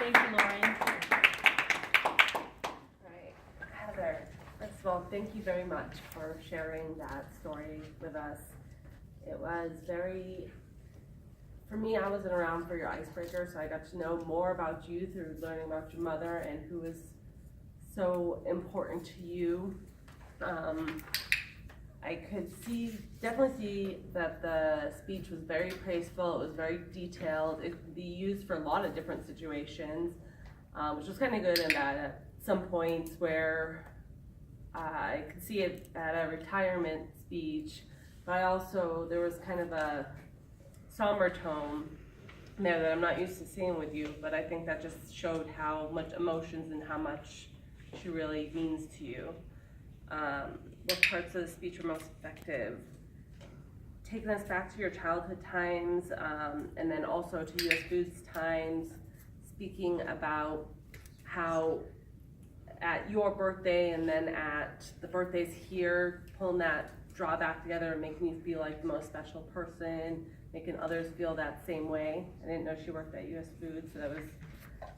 Thank you, Lauren. Right, Heather, first of all, thank you very much for sharing that story with us. It was very, for me, I wasn't around for your icebreaker, so I got to know more about you through learning about your mother and who is so important to you. I could definitely see that the speech was very praiseful, it was very detailed, it could be used for a lot of different situations, which was kind of good in that at some points where I could see it at a retirement speech, but there was kind of a somber tone there that I'm not used to seeing with you, but I think that just showed how much emotions and how much she really means to you. What parts of the speech were most effective? Taking us back to your childhood times, and then also to U.S. Foods times, speaking about how at your birthday and then at the birthdays here, pulling that draw back together and making you feel like the most special person, making others feel that same way. I didn't know she worked at U.S. Foods, so that was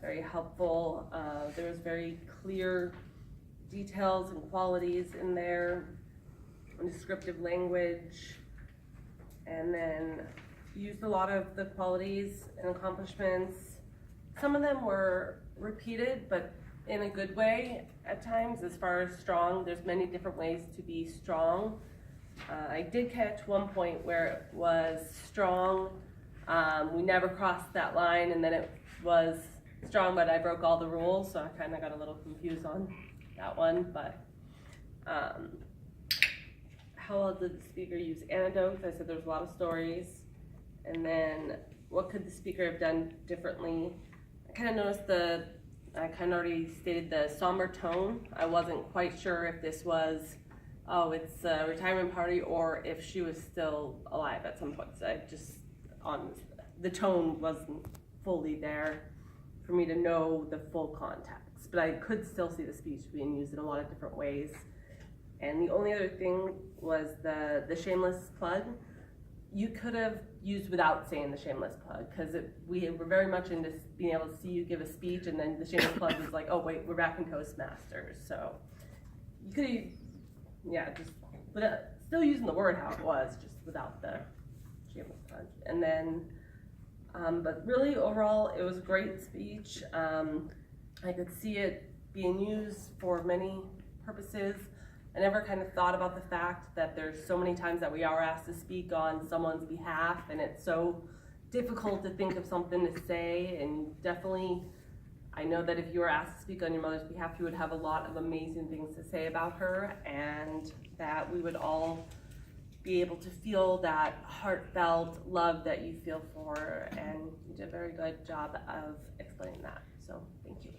very helpful. There was very clear details and qualities in there, descriptive language, and then used a lot of the qualities and accomplishments. Some of them were repeated, but in a good way at times. As far as strong, there's many different ways to be strong. I did catch one point where it was strong, we never crossed that line, and then it was strong, but I broke all the rules, so I kind of got a little confused on that one. But how well did the speaker use anecdotes? I said there was a lot of stories. And then what could the speaker have done differently? I kind of noticed I kind of already stated the somber tone. I wasn't quite sure if this was, oh, it's a retirement party, or if she was still alive at some point. So the tone wasn't fully there for me to know the full context, but I could still see the speech being used in a lot of different ways. And the only other thing was the shameless plug. You could have used without saying the shameless plug, because we were very much into being able to see you give a speech, and then the shameless plug was like, oh wait, we're back in Toastmasters. So you could have, yeah, just still using the word how it was, just without the shameless plug. And then, but really overall, it was a great speech. I could see it being used for many purposes. I never kind of thought about the fact that there's so many times that we are asked to speak on someone's behalf, and it's so difficult to think of something to say. And definitely, I know that if you were asked to speak on your mother's behalf, you would have a lot of amazing things to say about her, and that we would all be able to feel that heartfelt love that you feel for her, and you did a very good job of explaining that. So thank you.